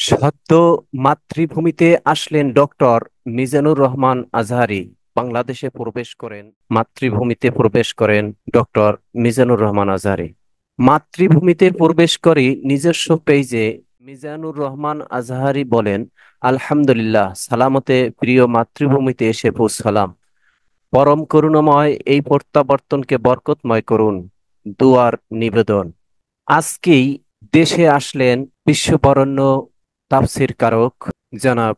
সদ্য মাতৃভূমিতে আসলেন ডক্টর মিজানুর রহমান আজহারী। বাংলাদেশে প্রবেশ করেন, মাতৃভূমিতে প্রবেশ করেন ডক্টর মিজানুর রহমান আজহারী। মাতৃভূমিতে প্রবেশ করে নিজস্ব পেজে মিজানুর রহমান আজহারী বলেন, আলহামদুলিল্লাহ, সালামতে প্রিয় মাতৃভূমিতে এসে পৌঁছলাম। পরম করুণাময় এই প্রত্যাবর্তনকে বরকতময় করুন, দুয়ার নিবেদন। আজকেই দেশে আসলেন বিশ্ববরেণ্য তাফসীর কারক জনাব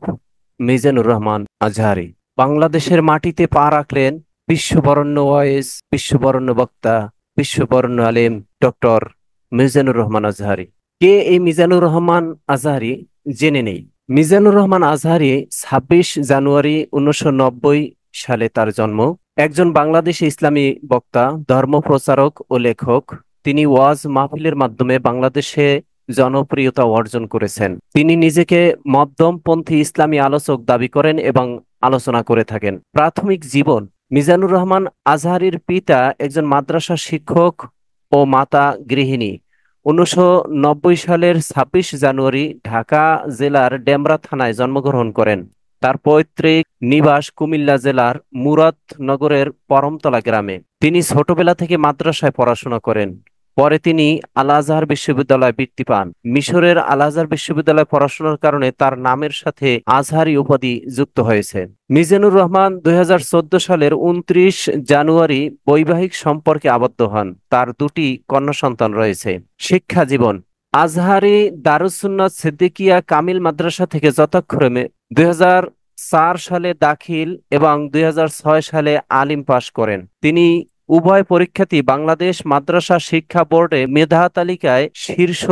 মিজানুর রহমান আজহারী। বাংলাদেশের মাটিতে পা রাখলেন বিশ্ববরেণ্য ওয়াইজ, বিশ্ববরেণ্য বক্তা, বিশ্ববরেণ্য আলেম ডক্টর মিজানুর রহমান আজহারী। কে এই মিজানুর রহমান আজহারী? জেনে নেই। মিজানুর রহমান আজহারী 26 জানুয়ারি 1990 সালে তার জন্ম। একজন বাংলাদেশি ইসলামী বক্তা, ধর্ম প্রচারক ও লেখক। তিনি ওয়াজ মাহফিলের মাধ্যমে বাংলাদেশে জনপ্রিয়তা অর্জন করেছেন। তিনি নিজেকে মধ্যমপন্থী ইসলামী আলোচক দাবি করেন এবং আলোচনা করে থাকেন। প্রাথমিক জীবন: মিজানুর রহমান আজহারীর পিতা একজন মাদ্রাসা শিক্ষক ও মাতা গৃহিণী। 1990 সালের 26 জানুয়ারি ঢাকা জেলার ডেমরা থানায় জন্মগ্রহণ করেন। তার পৈতৃক নিবাস কুমিল্লা জেলার মুরাদনগরের পরমতলা গ্রামে। তিনি ছোটবেলা থেকে মাদ্রাসায় পড়াশোনা করেন। পরে তিনি আল আজহার বিশ্ববিদ্যালয়ে বৃত্তি পান। মিশরের আল আজহার বিশ্ববিদ্যালয়ে পড়াশোনার কারণে তার নামের সাথে আজহারি উপাধি যুক্ত হয়েছে। মিজানুর রহমান 2014 সালের 29 জানুয়ারি বৈবাহিক সম্পর্কে আবদ্ধ হন। তার দুটি কন্যা সন্তান রয়েছে। শিক্ষা জীবন: আজহারি দারুস সুন্নাত সিদ্দিকিয়া কামিল মাদ্রাসা থেকে যথাক্রমে 2004 সালে দাখিল এবং 2006 সালে আলিম পাশ করেন। তিনি উভয় পরীক্ষাতেই বাংলাদেশ মাদ্রাসা শিক্ষা বোর্ডে মেধা তালিকায় শীর্ষ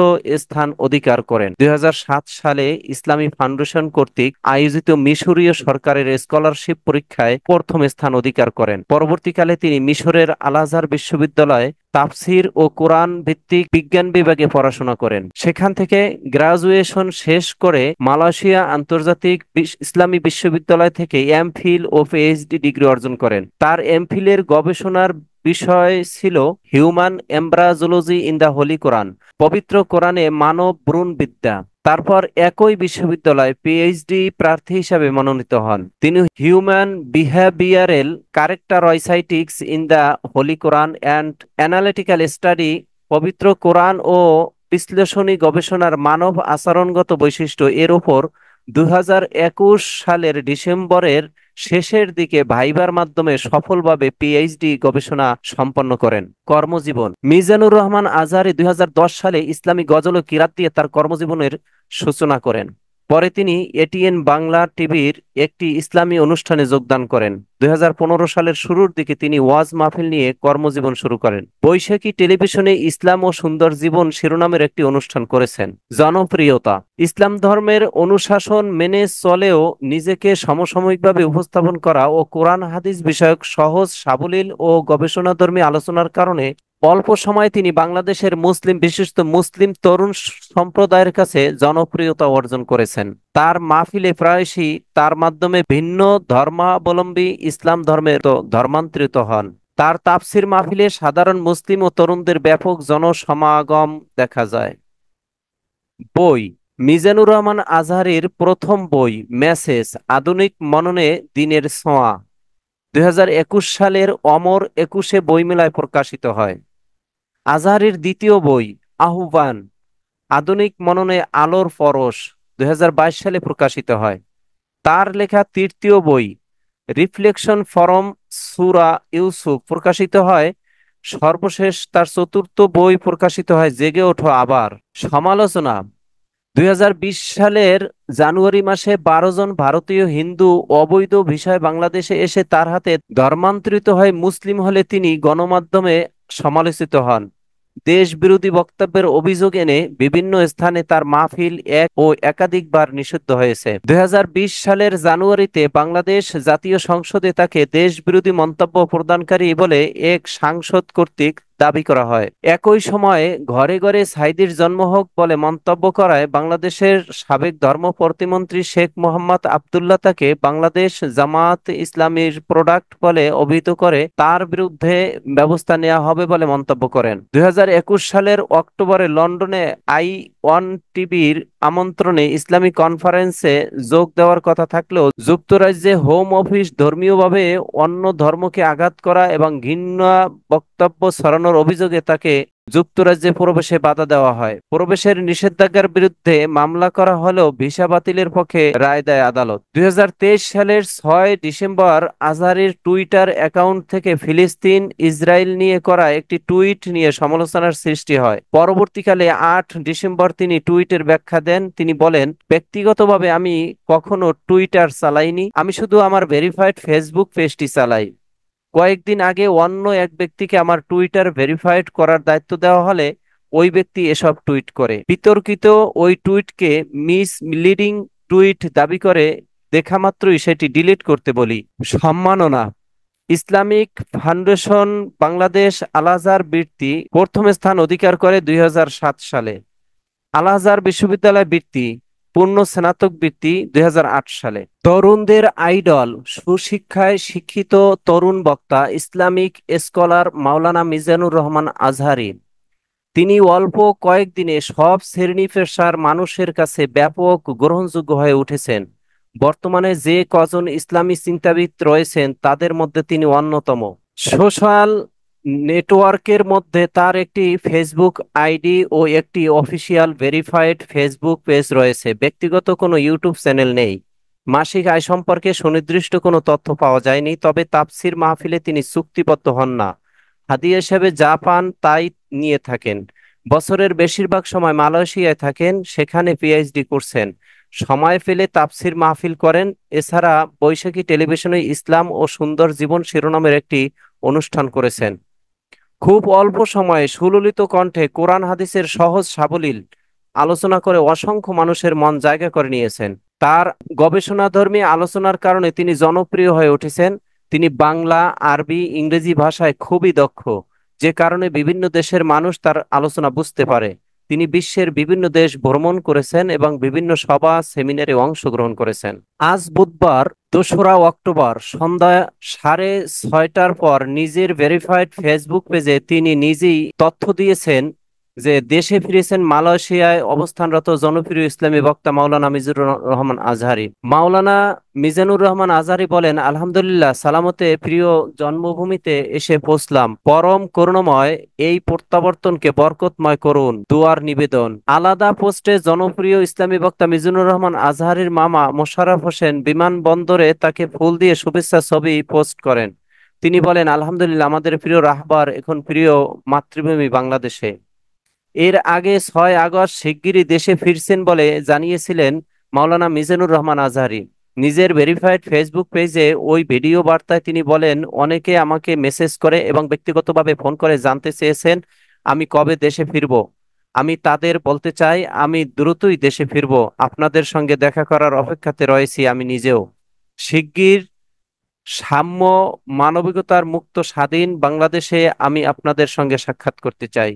স্থান অধিকার করেন। 2007 সালে ইসলামী ফাউন্ডেশন কর্তৃক আয়োজিত মিশরীয় সরকারের স্কলারশিপ পরীক্ষায় প্রথম স্থান অধিকার করেন। পরবর্তীকালে তিনি মিশরের আল আজহার বিশ্ববিদ্যালয়ে তাফসির ও কোরআন ভিত্তিক বিজ্ঞান বিভাগে পড়াশোনা করেন। সেখান থেকে গ্রাজুয়েশন শেষ করে মালয়েশিয়া আন্তর্জাতিক ইসলামী বিশ্ববিদ্যালয় থেকে এমফিল ও পিএইচডি ডিগ্রি অর্জন করেন। তার এমফিলের গবেষণার বিষয় ছিল human embryology in the holy Quran, পবিত্র কোরআনে মানব ভ্রূণবিদ্যা। তারপর একই বিশ্ববিদ্যালয়ে পিএইচডি প্রার্থী হিসাবে মনোনীত হন। তিনি human behavioural characteristics in the holy Quran and analytical study, পবিত্র কোরআন ও বিশ্লেষণী গবেষণার মানব আচরণগত বৈশিষ্ট্য এর উপর 2021 সালের ডিসেম্বরের শেষের দিকে ভাইবার মাধ্যমে সফলভাবে পিএইচডি গবেষণা সম্পন্ন করেন। কর্মজীবন: মিজানুর রহমান আজহারী 2010 সালে ইসলামী গজল ও কিরাত দিয়ে তার কর্মজীবনের সূচনা করেন। পরে তিনি এটিএন বাংলা টিভির একটি ইসলামী অনুষ্ঠানে যোগদান করেন। 2015 সালের শুরুর দিকে তিনি ওয়াজ মাহফিল নিয়ে কর্মজীবন শুরু করেন। বৈশাখী টেলিভিশনে ইসলাম ও সুন্দর জীবন শিরোনামের একটি অনুষ্ঠান করেছেন। জনপ্রিয়তা: ইসলাম ধর্মের অনুশাসন মেনে চলেও নিজেকে সমসাময়িকভাবে উপস্থাপন করা ও কোরআন হাদিস বিষয়ক সহজ সাবলীল ও গবেষণাধর্মী আলোচনার কারণে অল্প সময়ে তিনি বাংলাদেশের মুসলিম, বিশিষ্ট মুসলিম তরুণ সম্প্রদায়ের কাছে জনপ্রিয়তা অর্জন করেছেন। তার মাহফিলে প্রায়শই তার মাধ্যমে ভিন্ন ধর্মাবলম্বী ইসলাম ধর্মের ধর্মান্তরিত হন। তার তাফসির মাহফিলে সাধারণ মুসলিম ও তরুণদের ব্যাপক জনসমাগম দেখা যায়। বই: মিজানুর রহমান আজহারীর প্রথম বই মেসেজ, আধুনিক মননে দিনের ছোঁয়া 2021 সালের অমর 21 বইমেলায় প্রকাশিত হয়। আজহারীর দ্বিতীয় বই আহ্বান, আধুনিক মননে আলোর পরশ 2022 সালে প্রকাশিত হয়। তার লেখা তৃতীয় বই রিফ্লেকশন ফরম সূরা ইউসুফ প্রকাশিত হয়। সর্বশেষ তার চতুর্থ বই প্রকাশিত হয় জেগে ওঠো আবার। সমালোচনা: 2020 সালের জানুয়ারি মাসে 12 জন ভারতীয় হিন্দু অবৈধ ভিসায় বাংলাদেশে এসে তার হাতে ধর্মান্তরিত হয়ে মুসলিম হলে তিনি গণমাধ্যমে সমালোচিত হন। দেশ বিরোধী বক্তব্যের অভিযোগ এনে বিভিন্ন স্থানে তার মাহফিল এক ও একাধিকবার নিষিদ্ধ হয়েছে। 2020 সালের জানুয়ারিতে বাংলাদেশ জাতীয় সংসদে তাকে দেশ বিরোধী মন্তব্য প্রদানকারী বলে এক সাংসদ কর্তৃক দাবি করা হয়। একই সময়ে ঘরে ঘরে সাঈদীর জন্ম হোক বলে মন্তব্য করায় বাংলাদেশের সাবেক ধর্ম প্রতিমন্ত্রী শেখ মোহাম্মদ আবদুল্লাহ তাকে বাংলাদেশ জামায়াত ইসলামীর প্রোডাক্ট বলে অভিহিত করে তার বিরুদ্ধে ব্যবস্থা নেওয়া হবে বলে মন্তব্য করেন। 2021 সালের অক্টোবরে লন্ডনে ওয়ান টিভির আমন্ত্রণে ইসলামী কনফারেন্সে যোগ দেওয়ার কথা থাকলেও যুক্তরাজ্যে হোম অফিস ধর্মীয়ভাবে অন্য ধর্মকে আঘাত করা এবং ঘৃণা বক্তব্য ছড়ানোর অভিযোগে তাকে যুক্তরাজ্যে প্রবেশে বাধা দেওয়া হয়। প্রবেশের নিষেধাজ্ঞার বিরুদ্ধে মামলা করা হলেও ভিসা বাতিলের পক্ষে রায় দেয় আদালত। 2023 সালের 6 ডিসেম্বর আজহারীর টুইটার অ্যাকাউন্ট থেকে ফিলিস্তিন ইসরায়েল নিয়ে করা একটি টুইট নিয়ে সমালোচনার সৃষ্টি হয়। পরবর্তীকালে 8 ডিসেম্বর তিনি টুইটের ব্যাখ্যা দেন। তিনি বলেন, ব্যক্তিগতভাবে আমি কখনো টুইটার চালাইনি, আমি শুধু আমার ভেরিফাইড ফেসবুক পেজটি চালাই। কয়েকদিন আগে অন্য এক ব্যক্তিকে আমার টুইটার ভেরিফাইড করার দায়িত্ব দেওয়া হলে ওই ব্যক্তি এসব টুইট করে। বিতর্কিত ওই টুইটকে মিসলিডিং টুইট দাবি করে দেখা মাত্রই সেটি ডিলিট করতে বলি। সম্মাননা। ইসলামিক ফাউন্ডেশন বাংলাদেশ আল আজহার বৃত্তি প্রথম স্থান অধিকার করে 2007 সালে। আল আজহার বিশ্ববিদ্যালয় বৃত্তি পূর্ণ স্নাতক বৃত্তি 2008 সালে। তরুণদের আইডল, সুশিক্ষায় শিক্ষিত তরুণ বক্তা ইসলামিক স্কলার মাওলানা মিজানুর রহমান আজহারী। তিনি অল্প কয়েকদিনে সব শ্রেণী পেশার মানুষের কাছে ব্যাপক গ্রহণযোগ্য হয়ে উঠেছেন। বর্তমানে যে কজন ইসলামী চিন্তাবিদ রয়েছেন তাদের মধ্যে তিনি অন্যতম। সোশ্যাল নেটওয়ার্কের মধ্যে তার একটি ফেসবুক আইডি ও একটি অফিসিয়াল ভেরিফাইড ফেসবুক পেজ রয়েছে। ব্যক্তিগত কোনো ইউটিউব চ্যানেল নেই। মাসিক আয় সম্পর্কে সুনির্দিষ্ট কোনো তথ্য পাওয়া যায়নি, তবে তাফসির মাহফিলে তিনি চুক্তিবদ্ধ হন না। হাদিয়া হিসেবে যা পান তাই নিয়ে থাকেন। বছরের বেশিরভাগ সময় মালয়েশিয়ায় থাকেন, সেখানে পিএইচডি করছেন। সময় পেলে তাফসির মাহফিল করেন। এছাড়া বৈশাখী টেলিভিশনে ইসলাম ও সুন্দর জীবন শিরোনামের একটি অনুষ্ঠান করেছেন। খুব অল্প সময়ে সুললিত কণ্ঠে কোরআন হাদিসের সহজ সাবলীল আলোচনা করে অসংখ্য মানুষের মন জায়গা করে নিয়েছেন। তার গবেষণাধর্মী আলোচনার কারণে তিনি জনপ্রিয় হয়ে উঠেছেন। তিনি বাংলা, আরবি, ইংরেজি ভাষায় খুবই দক্ষ, যে কারণে বিভিন্ন দেশের মানুষ তার আলোচনা বুঝতে পারে। তিনি বিশ্বের বিভিন্ন দেশ ভ্রমণ করেছেন এবং বিভিন্ন সভা সেমিনারে অংশগ্রহণ করেছেন। আজ বুধবার 2রা অক্টোবর সন্ধ্যা 6:30টার পর নিজের ভেরিফাইড ফেসবুক পেজে তিনি নিজেই তথ্য দিয়েছেন যে দেশে ফিরেছেন মালয়েশিয়ায় অবস্থানরত জনপ্রিয় ইসলামী বক্তা মাওলানা মিজানুর রহমান আজহারী। মাওলানা মিজানুর রহমান আজহারী বলেন, আলহামদুলিল্লাহ, সালামতে প্রিয় জন্মভূমিতে এসে পৌঁছলাম। পরম করুণাময় এই প্রত্যাবর্তনকে বরকতময় করুন, দুয়ার নিবেদন। আলাদা পোস্টে জনপ্রিয় ইসলামী বক্তা মিজানুর রহমান আজহারীর মামা মোশাররফ হোসেন বিমানবন্দরে তাকে ফুল দিয়ে শুভেচ্ছা ছবি পোস্ট করেন। তিনি বলেন, আলহামদুলিল্লাহ, আমাদের প্রিয় রাহবার এখন প্রিয় মাতৃভূমি বাংলাদেশে। এর আগে 6 আগস্ট শিগগিরই দেশে ফিরছেন বলে জানিয়েছিলেন মাওলানা মিজানুর রহমান আজহারী। নিজের ভেরিফাইড ফেসবুক পেজে ওই ভিডিও বার্তায় তিনি বলেন, অনেকে আমাকে মেসেজ করে এবং ব্যক্তিগতভাবে ফোন করে জানতে চেয়েছেন আমি কবে দেশে ফিরব। আমি তাদের বলতে চাই আমি দ্রুতই দেশে ফিরব। আপনাদের সঙ্গে দেখা করার অপেক্ষাতে রয়েছি আমি নিজেও। শিগগির সাম্য, মানবিকতার মুক্ত স্বাধীন বাংলাদেশে আমি আপনাদের সঙ্গে সাক্ষাৎ করতে চাই।